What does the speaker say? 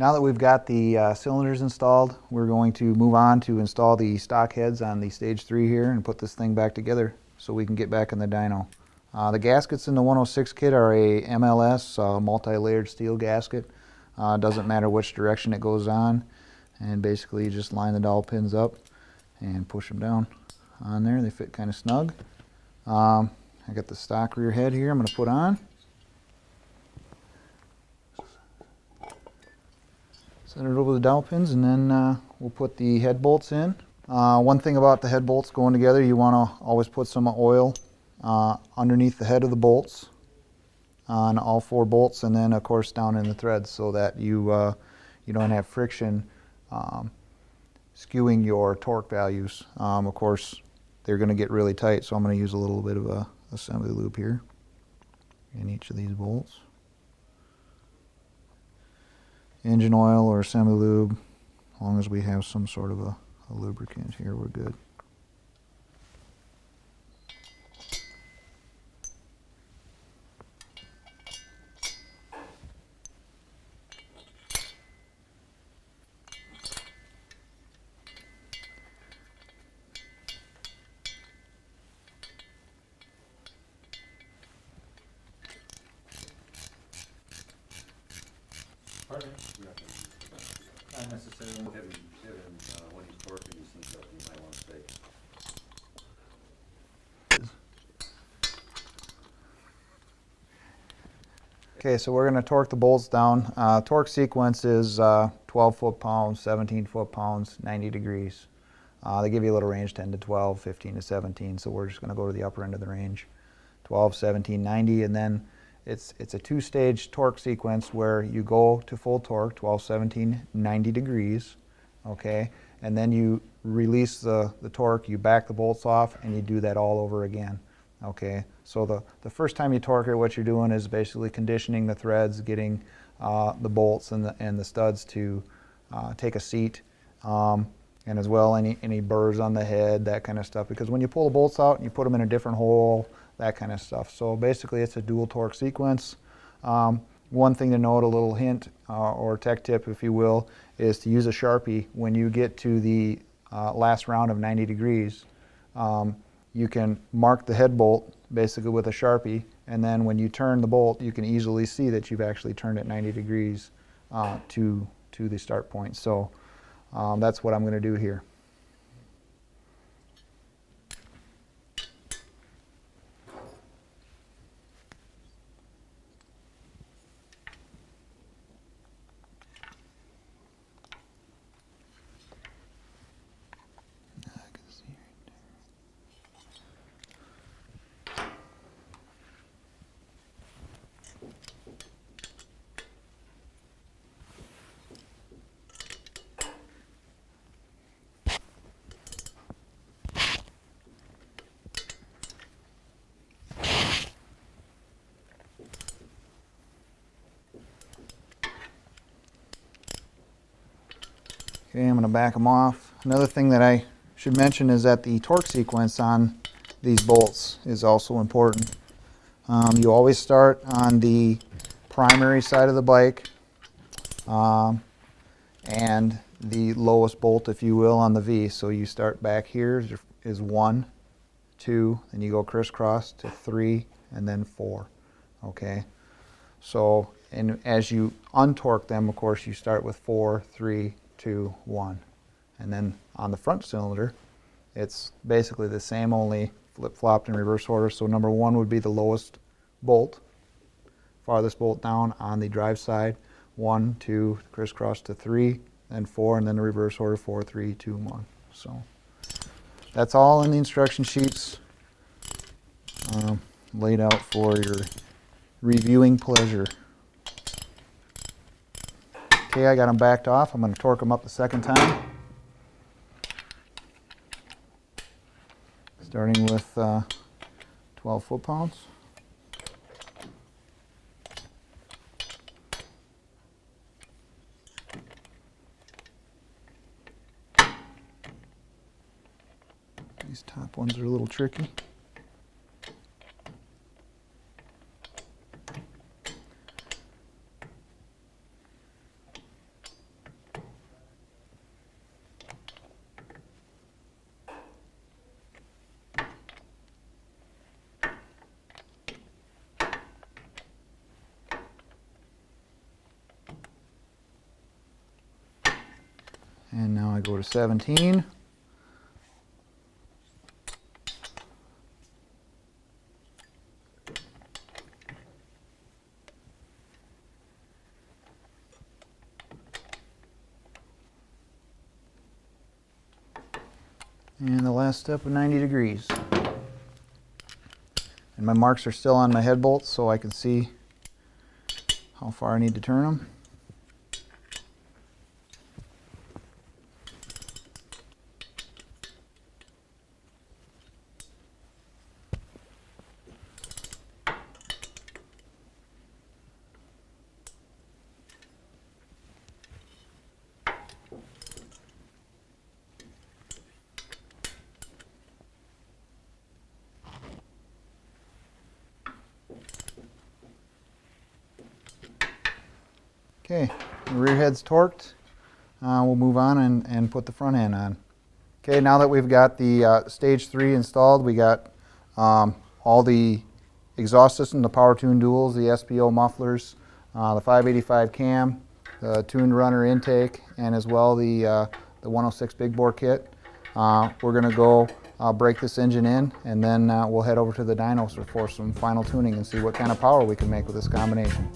Now that we've got the cylinders installed, we're going to move on to install the stock heads on the stage 3 here and put this thing back together so we can get back in the dyno. The gaskets in the 106 kit are a MLS, multi-layered steel gasket. Doesn't matter which direction it goes on, and basically you just line the dowel pins up and push them down on there. They fit kind of snug. I got the stock rear head here I'm going to put on. Set it over the dowel pins, and then we'll put the head bolts in. One thing about the head bolts going together, you want to always put some oil underneath the head of the bolts on all 4 bolts, and then of course down in the threads, so that you you don't have friction skewing your torque values. Of course, they're going to get really tight, so I'm going to use a little bit of a assembly lube here in each of these bolts. Engine oil or assembly lube, as long as we have some sort of a lubricant here, we're good. Pardon me? Not necessarily. When he's torquing, he sneaks up, you might want to stay. Okay, so we're going to torque the bolts down. Torque sequence is 12 foot-pounds, 17 foot-pounds, 90 degrees. They give you a little range, 10 to 12, 15 to 17, so we're just going to go to the upper end of the range. 12, 17, 90, and then it's a 2-stage torque sequence where you go to full torque, 12, 17, 90 degrees, okay? And then you release the torque, you back the bolts off, and you do that all over again, okay? So the first time you torque it, what you're doing is basically conditioning the threads, getting the bolts and the studs to take a seat, and as well any burrs on the head, that kind of stuff. Because when you pull the bolts out and you put them in a different hole, that kind of stuff. So basically it's a dual torque sequence. One thing to note, a little hint or tech tip, if you will, is to use a Sharpie when you get to the last round of 90 degrees. You can mark the head bolt basically with a Sharpie, and then when you turn the bolt, you can easily see that you've actually turned it 90 degrees to the start point. So that's what I'm going to do here. Okay, I'm going to back them off. Another thing that I should mention is that the torque sequence on these bolts is also important. You always start on the primary side of the bike and the lowest bolt, if you will, on the V. So you start back here is 1, 2, then you go crisscross to 3, and then 4. Okay, so and as you untorque them, of course, you start with 4, 3, 2, 1. And then on the front cylinder, it's basically the same, only flip-flopped in reverse order. So number 1 would be the lowest bolt, farthest bolt down on the drive side, 1, 2, crisscross to 3, then 4, and then the reverse order, 4, 3, 2, 1. So that's all in the instruction sheets, laid out for your reviewing pleasure. Okay, I got them backed off. I'm going to torque them up the second time. Starting with 12 foot-pounds. These top ones are a little tricky. And now I go to 17. And the last step of 90 degrees. And my marks are still on my head bolts, so I can see how far I need to turn them. Okay, the rear head's torqued. We'll move on and put the front end on. Okay, now that we've got the stage 3 installed, we got all the exhaust system, the power tune duals, the SPO mufflers, the 585 cam, the tuned runner intake, and as well the 106 big bore kit. We're going to go break this engine in, and then we'll head over to the dynos for some final tuning and see what kind of power we can make with this combination.